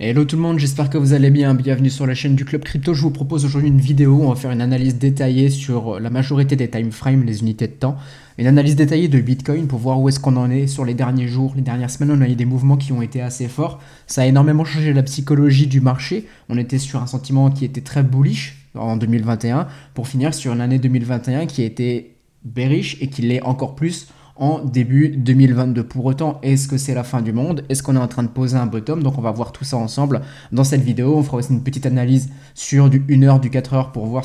Hello tout le monde, j'espère que vous allez bien, bienvenue sur la chaîne du Club Crypto. Je vous propose aujourd'hui une vidéo où on va faire une analyse détaillée sur la majorité des time frames, les unités de temps. Une analyse détaillée de Bitcoin pour voir où est-ce qu'on en est sur les derniers jours, les dernières semaines. On a eu des mouvements qui ont été assez forts. Ça a énormément changé la psychologie du marché. On était sur un sentiment qui était très bullish en 2021 pour finir sur une année 2021 qui a été bearish et qui l'est encore plus en début 2022. Pour autant, est-ce que c'est la fin du monde? Est-ce qu'on est en train de poser un bottom? Donc on va voir tout ça ensemble dans cette vidéo. On fera aussi une petite analyse sur du 1 heure, du 4 heures pour voir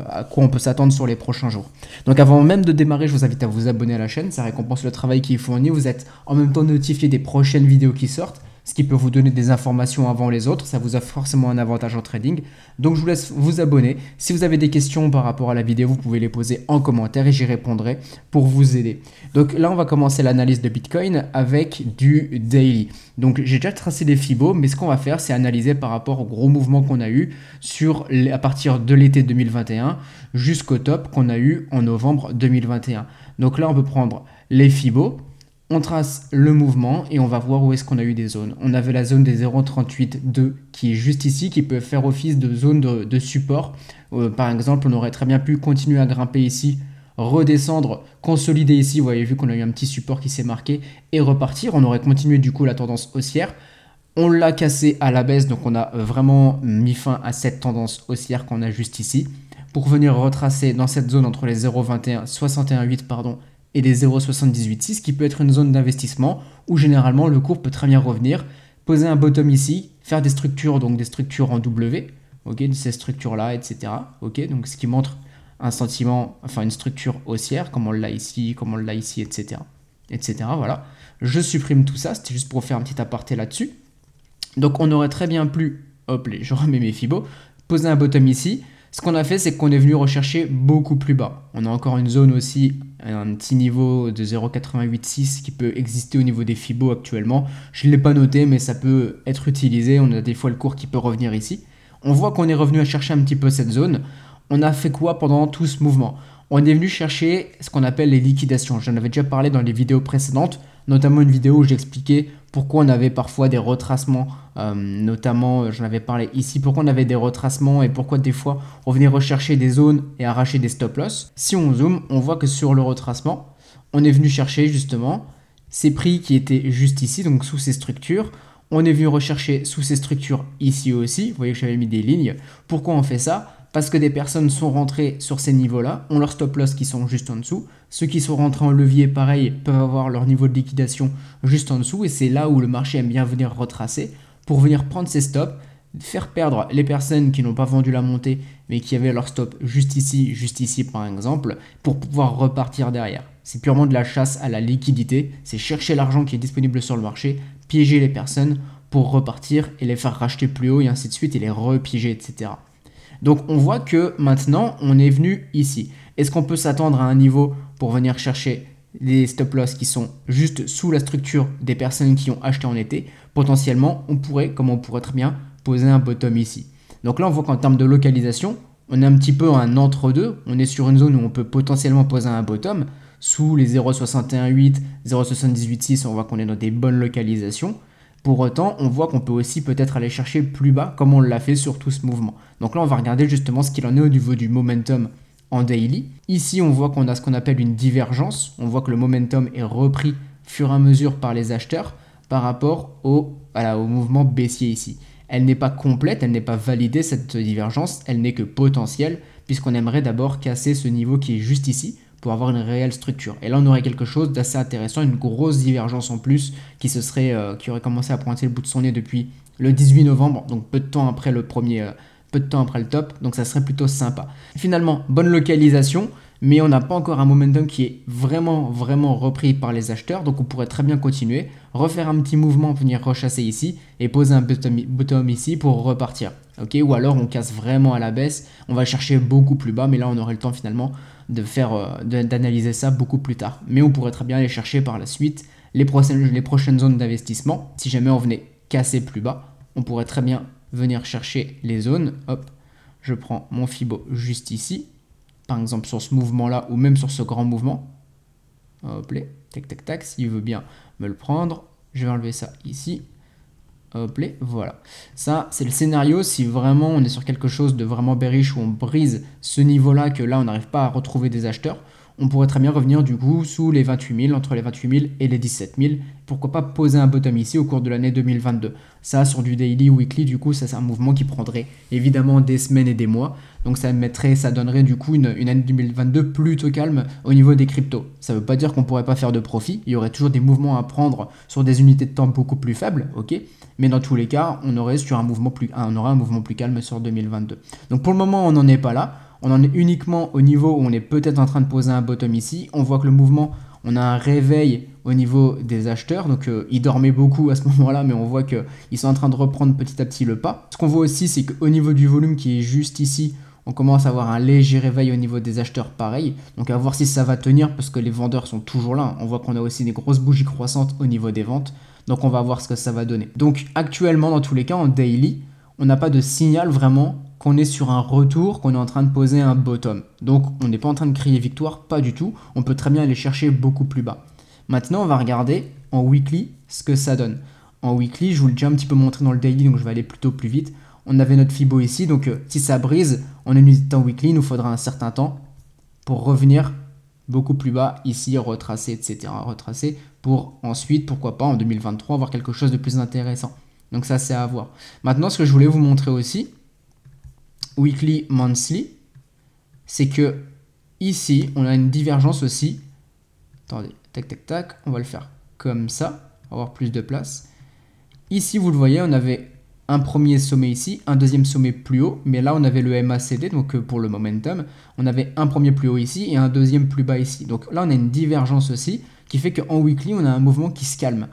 à quoi on peut s'attendre sur les prochains jours. Donc avant même de démarrer, je vous invite à vous abonner à la chaîne. Ça récompense le travail qui est fourni. Vous êtes en même temps notifié des prochaines vidéos qui sortent, ce qui peut vous donner des informations avant les autres. Ça vous offre forcément un avantage en trading. Donc je vous laisse vous abonner. Si vous avez des questions par rapport à la vidéo, vous pouvez les poser en commentaire et j'y répondrai pour vous aider. Donc là, on va commencer l'analyse de Bitcoin avec du daily. Donc j'ai déjà tracé des Fibos, mais ce qu'on va faire, c'est analyser par rapport au gros mouvement qu'on a eu à partir de l'été 2021 jusqu'au top qu'on a eu en novembre 2021. Donc là, on peut prendre les Fibos. On trace le mouvement et on va voir où est-ce qu'on a eu des zones. On avait la zone des 0,38,2 qui est juste ici, qui peut faire office de zone de support. Par exemple, on aurait très bien pu continuer à grimper ici, redescendre, consolider ici. Vous voyez, vu qu'on a eu un petit support qui s'est marqué et repartir. On aurait continué du coup la tendance haussière. On l'a cassé à la baisse, donc on a vraiment mis fin à cette tendance haussière qu'on a juste ici. Pour venir retracer dans cette zone entre les 0,21, 61,8 pardon, et des 0,78,6 qui peut être une zone d'investissement où généralement le cours peut très bien revenir, poser un bottom ici, faire des structures, donc des structures en W, ok, de ces structures-là, etc. Ok, donc ce qui montre un sentiment, enfin une structure haussière, comme on l'a ici, etc. etc. Voilà. Je supprime tout ça, c'était juste pour faire un petit aparté là-dessus. Donc on aurait très bien pu, hop, je remets mes Fibos, poser un bottom ici. Ce qu'on a fait, c'est qu'on est venu rechercher beaucoup plus bas. On a encore une zone aussi, un petit niveau de 0,886 qui peut exister au niveau des Fibos actuellement. Je ne l'ai pas noté, mais ça peut être utilisé. On a des fois le cours qui peut revenir ici. On voit qu'on est revenu à chercher un petit peu cette zone. On a fait quoi pendant tout ce mouvement? On est venu chercher ce qu'on appelle les liquidations. J'en avais déjà parlé dans les vidéos précédentes, notamment une vidéo où j'expliquais pourquoi on avait parfois des retracements, notamment j'en avais parlé ici, pourquoi on avait des retracements et pourquoi des fois on venait rechercher des zones et arracher des stop loss. Si on zoome, on voit que sur le retracement, on est venu chercher justement ces prix qui étaient juste ici, donc sous ces structures. On est venu rechercher sous ces structures ici aussi, vous voyez que j'avais mis des lignes. Pourquoi on fait ça? Parce que des personnes sont rentrées sur ces niveaux-là, ont leurs stop loss qui sont juste en dessous. Ceux qui sont rentrés en levier, pareil, peuvent avoir leur niveau de liquidation juste en dessous. Et c'est là où le marché aime bien venir retracer pour venir prendre ses stops, faire perdre les personnes qui n'ont pas vendu la montée, mais qui avaient leur stop juste ici par exemple, pour pouvoir repartir derrière. C'est purement de la chasse à la liquidité. C'est chercher l'argent qui est disponible sur le marché, piéger les personnes pour repartir et les faire racheter plus haut et ainsi de suite et les repiéger, etc. Donc on voit que maintenant on est venu ici. Est-ce qu'on peut s'attendre à un niveau pour venir chercher les stop loss qui sont juste sous la structure des personnes qui ont acheté en été? Potentiellement, on pourrait très bien, poser un bottom ici. Donc là, on voit qu'en termes de localisation, on est un petit peu un entre-deux. On est sur une zone où on peut potentiellement poser un bottom. Sous les 0,618, 0,786, on voit qu'on est dans des bonnes localisations. Pour autant, on voit qu'on peut aussi peut-être aller chercher plus bas comme on l'a fait sur tout ce mouvement. Donc là, on va regarder justement ce qu'il en est au niveau du momentum en daily. Ici, on voit qu'on a ce qu'on appelle une divergence. On voit que le momentum est repris fur et à mesure par les acheteurs par rapport au mouvement baissier ici. Elle n'est pas complète, elle n'est pas validée cette divergence, elle n'est que potentielle puisqu'on aimerait d'abord casser ce niveau qui est juste ici pour avoir une réelle structure. Et là, on aurait quelque chose d'assez intéressant, une grosse divergence en plus qui aurait commencé à pointer le bout de son nez depuis le 18 novembre, donc peu de temps après le top, donc ça serait plutôt sympa. Finalement, bonne localisation, mais on n'a pas encore un momentum qui est vraiment repris par les acheteurs, donc on pourrait très bien continuer, refaire un petit mouvement, venir rechasser ici et poser un bottom ici pour repartir. Okay, ou alors on casse vraiment à la baisse, on va chercher beaucoup plus bas, mais là on aurait le temps finalement d'analyser ça beaucoup plus tard. Mais on pourrait très bien aller chercher par la suite les prochaines zones d'investissement. Si jamais on venait casser plus bas, on pourrait très bien venir chercher les zones. Hop, je prends mon Fibo juste ici, par exemple sur ce mouvement-là ou même sur ce grand mouvement. Hop là, tac tac tac, s'il veut bien me le prendre, je vais enlever ça ici. Hop là, voilà. Ça, c'est le scénario si vraiment on est sur quelque chose de vraiment bearish où on brise ce niveau-là, que là, on n'arrive pas à retrouver des acheteurs. On pourrait très bien revenir du coup sous les 28 000, entre les 28 000 et les 17 000. Pourquoi pas poser un bottom ici au cours de l'année 2022. Ça, sur du daily, weekly, du coup, ça c'est un mouvement qui prendrait évidemment des semaines et des mois. Donc ça donnerait du coup une année 2022 plutôt calme au niveau des cryptos. Ça ne veut pas dire qu'on ne pourrait pas faire de profit. Il y aurait toujours des mouvements à prendre sur des unités de temps beaucoup plus faibles, ok. Mais dans tous les cas, on aurait un mouvement plus calme sur 2022. Donc pour le moment, on n'en est pas là. On en est uniquement au niveau où on est peut-être en train de poser un bottom ici. On voit que le mouvement, on a un réveil au niveau des acheteurs. Donc ils dormaient beaucoup à ce moment-là, mais on voit qu'ils sont en train de reprendre petit à petit le pas. Ce qu'on voit aussi, c'est qu'au niveau du volume qui est juste ici, on commence à avoir un léger réveil au niveau des acheteurs pareil. Donc à voir si ça va tenir parce que les vendeurs sont toujours là. On voit qu'on a aussi des grosses bougies croissantes au niveau des ventes. Donc on va voir ce que ça va donner. Donc actuellement, dans tous les cas, en daily, on n'a pas de signal vraiment qu'on est sur un retour, qu'on est en train de poser un bottom. Donc on n'est pas en train de crier victoire, pas du tout. On peut très bien aller chercher beaucoup plus bas. Maintenant, on va regarder en weekly ce que ça donne. En weekly, je vous l'ai déjà un petit peu montré dans le daily, donc je vais aller plutôt plus vite. On avait notre Fibo ici, donc si ça brise, on est unité en weekly, il nous faudra un certain temps pour revenir beaucoup plus bas, ici, retracer, etc. Retracer pour ensuite, pourquoi pas, en 2023, avoir quelque chose de plus intéressant. Donc ça, c'est à voir. Maintenant, ce que je voulais vous montrer aussi, weekly, monthly, c'est que ici, on a une divergence aussi. Attendez, tac, tac, tac, on va le faire comme ça, pour avoir plus de place. Ici, vous le voyez, on avait un premier sommet ici, un deuxième sommet plus haut, mais là, on avait le MACD, donc pour le momentum, on avait un premier plus haut ici et un deuxième plus bas ici. Donc là, on a une divergence aussi, qui fait qu'en weekly, on a un mouvement qui se calme.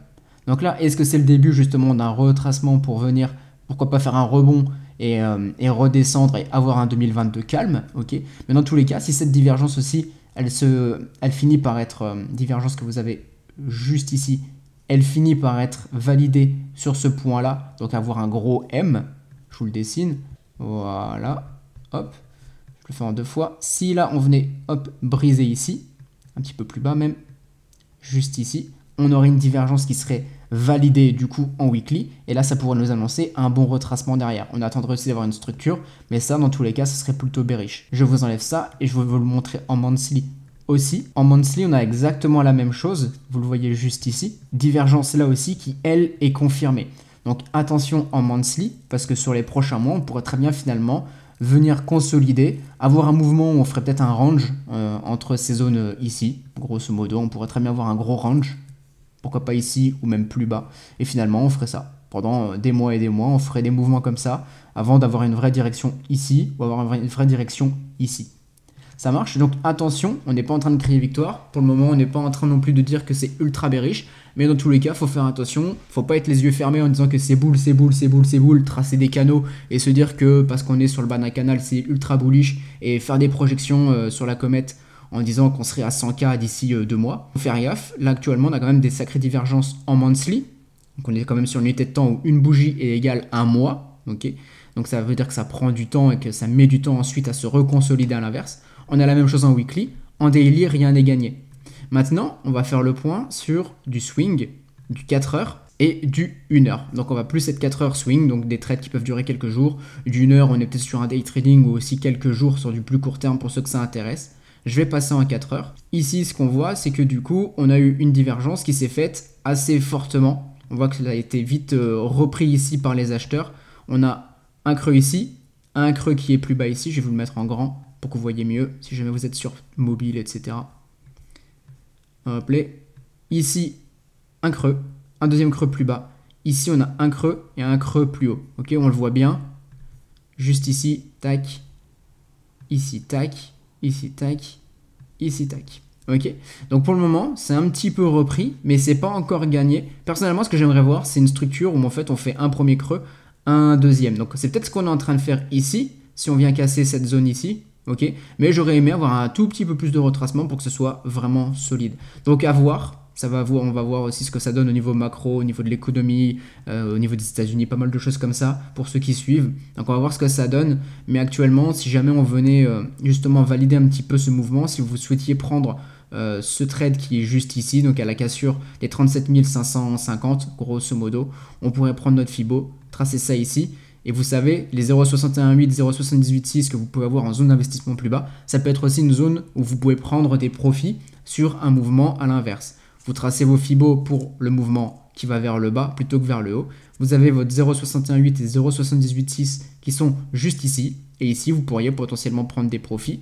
Donc là, est-ce que c'est le début justement d'un retracement pour venir, pourquoi pas faire un rebond et redescendre et avoir un 2022 calme, ok. Mais dans tous les cas, si cette divergence aussi, elle finit par être, divergence que vous avez juste ici, elle finit par être validée sur ce point-là, donc avoir un gros M, je vous le dessine, voilà, hop, je le fais en deux fois. Si là, on venait, hop, briser ici, un petit peu plus bas même, juste ici, on aurait une divergence qui serait validée du coup en weekly, et là, ça pourrait nous annoncer un bon retracement derrière. On attendrait aussi d'avoir une structure, mais ça, dans tous les cas, ce serait plutôt bearish. Je vous enlève ça, et je vais vous le montrer en monthly. Aussi, en monthly, on a exactement la même chose, vous le voyez juste ici, divergence là aussi qui, elle, est confirmée. Donc attention en monthly, parce que sur les prochains mois, on pourrait très bien finalement venir consolider, avoir un mouvement où on ferait peut-être un range entre ces zones ici, grosso modo, on pourrait très bien avoir un gros range, pourquoi pas ici ou même plus bas, et finalement on ferait ça. Pendant des mois et des mois, on ferait des mouvements comme ça, avant d'avoir une vraie direction ici, ou avoir une vraie direction ici. Ça marche, donc attention, on n'est pas en train de crier victoire. Pour le moment, on n'est pas en train non plus de dire que c'est ultra bearish. Mais dans tous les cas, il faut faire attention. Faut pas être les yeux fermés en disant que c'est bull, c'est bull, c'est bull, c'est bull. Tracer des canaux et se dire que parce qu'on est sur le bas d'un canal, c'est ultra bullish. Et faire des projections sur la comète en disant qu'on serait à 100K d'ici 2 mois. Faut faire gaffe. Là, actuellement, on a quand même des sacrées divergences en monthly. Donc on est quand même sur une unité de temps où une bougie est égale à un mois. Okay, donc ça veut dire que ça prend du temps et que ça met du temps ensuite à se reconsolider à l'inverse. On a la même chose en weekly. En daily, rien n'est gagné. Maintenant, on va faire le point sur du swing, du 4 heures et du 1 heure. Donc on va plus être 4 heures swing, donc des trades qui peuvent durer quelques jours. Du 1 heure, on est peut-être sur un day trading ou aussi quelques jours sur du plus court terme pour ceux que ça intéresse. Je vais passer en 4 heures. Ici, ce qu'on voit, c'est que du coup, on a eu une divergence qui s'est faite assez fortement. On voit que ça a été vite repris ici par les acheteurs. On a un creux ici, un creux qui est plus bas ici. Je vais vous le mettre en grand pour que vous voyez mieux, si jamais vous êtes sur mobile, etc. Hop là. Ici, un creux, un deuxième creux plus bas. Ici, on a un creux et un creux plus haut. Ok, on le voit bien. Juste ici, tac. Ici, tac. Ici, tac. Ici, tac. Ok, donc pour le moment, c'est un petit peu repris, mais c'est pas encore gagné. Personnellement, ce que j'aimerais voir, c'est une structure où en fait, on fait un premier creux, un deuxième. Donc c'est peut-être ce qu'on est en train de faire ici, si on vient casser cette zone ici. Ok, mais j'aurais aimé avoir un tout petit peu plus de retracement pour que ce soit vraiment solide. Donc à voir, on va voir aussi ce que ça donne au niveau macro, au niveau de l'économie, au niveau des États-Unis, pas mal de choses comme ça pour ceux qui suivent. Donc on va voir ce que ça donne. Mais actuellement, si jamais on venait justement valider un petit peu ce mouvement, si vous souhaitiez prendre ce trade qui est juste ici, donc à la cassure des 37 550, grosso modo, on pourrait prendre notre Fibo, tracer ça ici. Et vous savez, les 0,618, 0,786 que vous pouvez avoir en zone d'investissement plus bas, ça peut être aussi une zone où vous pouvez prendre des profits sur un mouvement à l'inverse. Vous tracez vos Fibo pour le mouvement qui va vers le bas plutôt que vers le haut. Vous avez votre 0,618 et 0,786 qui sont juste ici. Et ici, vous pourriez potentiellement prendre des profits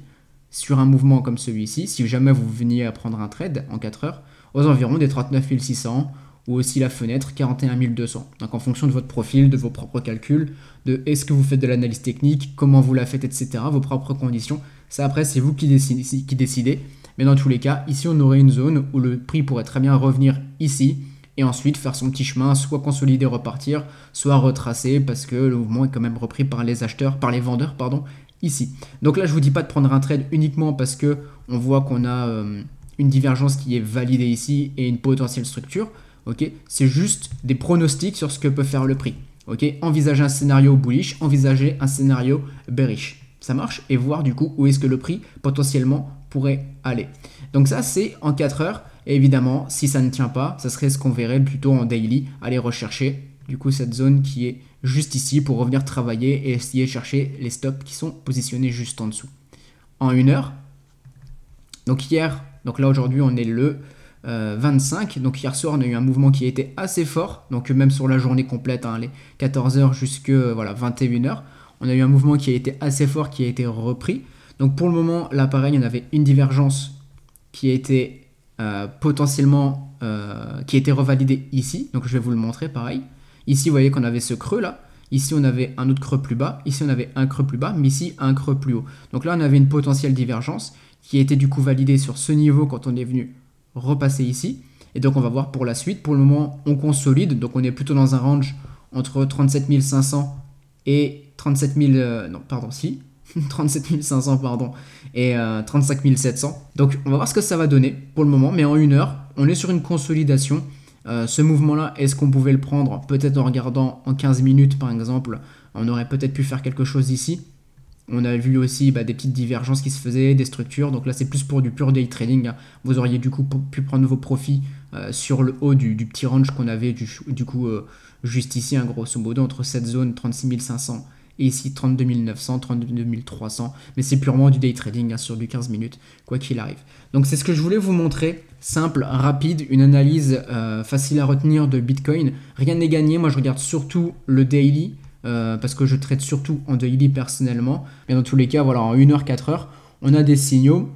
sur un mouvement comme celui-ci, si jamais vous veniez à prendre un trade en 4 heures, aux environs des 39 600 ou aussi la fenêtre 41 200. Donc en fonction de votre profil, de vos propres calculs, de est-ce que vous faites de l'analyse technique, comment vous la faites, etc., vos propres conditions. Ça après, c'est vous qui décidez. Mais dans tous les cas, ici, on aurait une zone où le prix pourrait très bien revenir ici et ensuite faire son petit chemin, soit consolider, repartir, soit retracer parce que le mouvement est quand même repris par les acheteurs, par les vendeurs, pardon, ici. Donc là, je vous dis pas de prendre un trade uniquement parce que on voit qu'on a une divergence qui est validée ici et une potentielle structure. Ok, c'est juste des pronostics sur ce que peut faire le prix. Ok, envisagez un scénario bullish, envisagez un scénario bearish. Ça marche et voir du coup où est-ce que le prix potentiellement pourrait aller. Donc ça, c'est en 4 heures. Et évidemment, si ça ne tient pas, ça serait ce qu'on verrait plutôt en daily, aller rechercher du coup cette zone qui est juste ici pour revenir travailler et essayer de chercher les stops qui sont positionnés juste en dessous. En 1 heure, donc hier, donc là aujourd'hui on est le 25, donc hier soir on a eu un mouvement qui a été assez fort, donc même sur la journée complète, hein, les 14h jusque voilà, 21h, on a eu un mouvement qui a été assez fort, qui a été repris. Donc pour le moment, là pareil, on avait une divergence qui a été potentiellement qui a été revalidée ici, donc je vais vous le montrer pareil. Ici vous voyez qu'on avait ce creux là, ici on avait un autre creux plus bas, ici on avait un creux plus bas, mais ici un creux plus haut. Donc là on avait une potentielle divergence qui a été du coup validée sur ce niveau quand on est venu repasser ici. Et donc on va voir pour la suite. Pour le moment on consolide, donc on est plutôt dans un range entre 37 500 et 37 000, non pardon si, 37 500 pardon, et 35 700. Donc on va voir ce que ça va donner pour le moment, mais en 1 heure on est sur une consolidation. Ce mouvement là, est-ce qu'on pouvait le prendre peut-être en regardant en 15 minutes par exemple, on aurait peut-être pu faire quelque chose ici. On a vu aussi des petites divergences qui se faisaient, des structures. Donc là, c'est plus pour du pur day trading. Vous auriez du coup pu prendre vos profits sur le haut du petit range qu'on avait du coup juste ici, grosso modo, entre cette zone 36 500 et ici 32 900, 32 300. Mais c'est purement du day trading sur du 15 minutes, quoi qu'il arrive. Donc c'est ce que je voulais vous montrer. Simple, rapide, une analyse facile à retenir de Bitcoin. Rien n'est gagné. Moi, je regarde surtout le daily. Parce que je traite surtout en daily personnellement. Mais dans tous les cas, voilà, en 1 heure, 4 heures, on a des signaux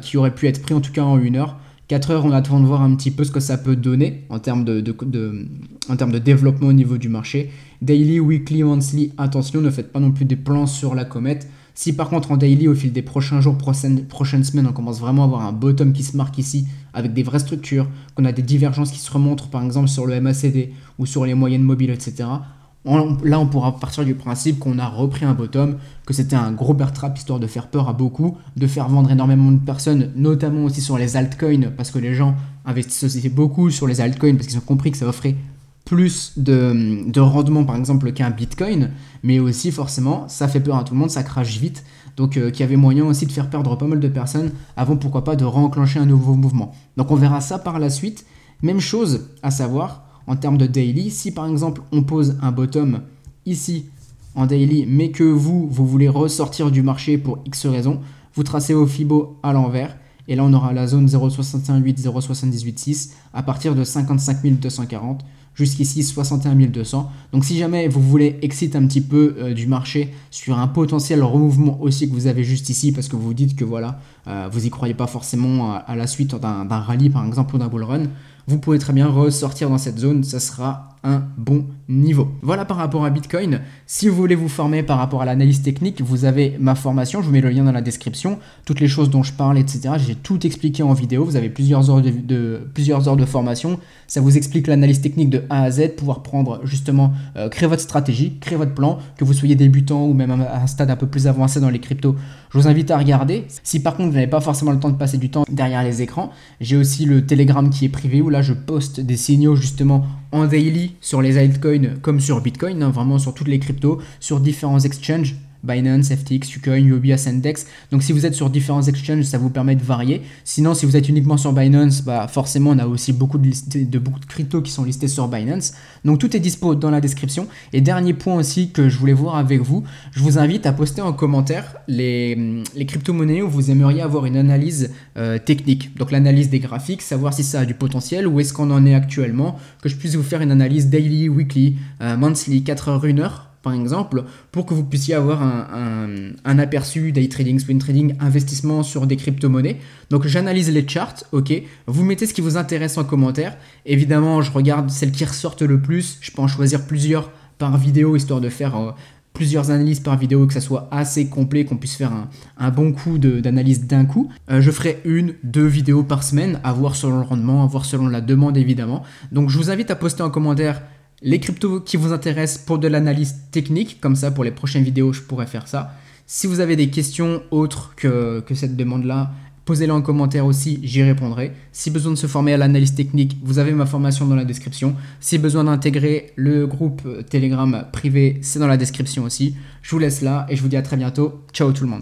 qui auraient pu être pris en tout cas en 1 heure. 4 heures, on attend de voir un petit peu ce que ça peut donner en termes de développement au niveau du marché. Daily, weekly, monthly, attention, ne faites pas non plus des plans sur la comète. Si par contre en daily, au fil des prochains jours, prochaines semaines, on commence vraiment à avoir un bottom qui se marque ici avec des vraies structures, qu'on a des divergences qui se remontrent par exemple sur le MACD ou sur les moyennes mobiles, etc., là, on pourra partir du principe qu'on a repris un bottom, que c'était un gros bear trap histoire de faire peur à beaucoup, de faire vendre énormément de personnes, notamment aussi sur les altcoins, parce que les gens investissaient beaucoup sur les altcoins parce qu'ils ont compris que ça offrait plus de rendement par exemple qu'un Bitcoin, mais aussi forcément ça fait peur à tout le monde, ça crache vite, donc qu'il y avait moyen aussi de faire perdre pas mal de personnes avant pourquoi pas de réenclencher un nouveau mouvement. Donc on verra ça par la suite. Même chose à savoir en termes de daily, si par exemple on pose un bottom ici en daily, mais que vous voulez ressortir du marché pour X raisons, vous tracez vos Fibo à l'envers, et là on aura la zone 0,618, 0,786 à partir de 55 240 jusqu'ici 61 200. Donc si jamais vous voulez exit un petit peu du marché sur un potentiel remouvement aussi que vous avez juste ici, parce que vous vous dites que voilà, vous n'y croyez pas forcément à la suite d'un rallye par exemple ou d'un bull run, vous pouvez très bien ressortir dans cette zone, ça sera un bon niveau. Voilà par rapport à Bitcoin. Si vous voulez vous former par rapport à l'analyse technique, vous avez ma formation, je vous mets le lien dans la description. Toutes les choses dont je parle, etc. J'ai tout expliqué en vidéo. Vous avez plusieurs heures de formation. Ça vous explique l'analyse technique de A à Z, pouvoir prendre justement, créer votre stratégie, créer votre plan, que vous soyez débutant ou même à un stade un peu plus avancé dans les cryptos. Je vous invite à regarder. Si par contre vous n'avez pas forcément le temps de passer du temps derrière les écrans, j'ai aussi le Telegram qui est privé où là je poste des signaux justement en daily sur les altcoins comme sur Bitcoin, vraiment sur toutes les cryptos, sur différents exchanges, Binance, FTX, Ucoin, Huobi, Ascendex. Donc si vous êtes sur différents exchanges, ça vous permet de varier. Sinon, si vous êtes uniquement sur Binance, bah forcément, on a aussi beaucoup de cryptos qui sont listés sur Binance. Donc tout est dispo dans la description. Et dernier point aussi que je voulais voir avec vous, je vous invite à poster en commentaire les crypto-monnaies où vous aimeriez avoir une analyse technique. Donc l'analyse des graphiques, savoir si ça a du potentiel, où est-ce qu'on en est actuellement, que je puisse vous faire une analyse daily, weekly, monthly, 4 heures, 1 heure par exemple, pour que vous puissiez avoir un aperçu day trading, swing trading, investissement sur des crypto-monnaies. Donc j'analyse les charts, ok, vous mettez ce qui vous intéresse en commentaire. Évidemment, je regarde celles qui ressortent le plus, je peux en choisir plusieurs par vidéo, histoire de faire plusieurs analyses par vidéo, que ça soit assez complet, qu'on puisse faire un bon coup d'analyse d'un coup. Je ferai 1-2 vidéos par semaine, à voir selon le rendement, à voir selon la demande évidemment. Donc je vous invite à poster en commentaire les cryptos qui vous intéressent pour de l'analyse technique, comme ça pour les prochaines vidéos je pourrais faire ça. Si vous avez des questions autres que cette demande-là, posez-les en commentaire aussi, j'y répondrai. Si besoin de se former à l'analyse technique, vous avez ma formation dans la description. Si besoin d'intégrer le groupe Telegram privé, c'est dans la description aussi. Je vous laisse là et je vous dis à très bientôt. Ciao tout le monde.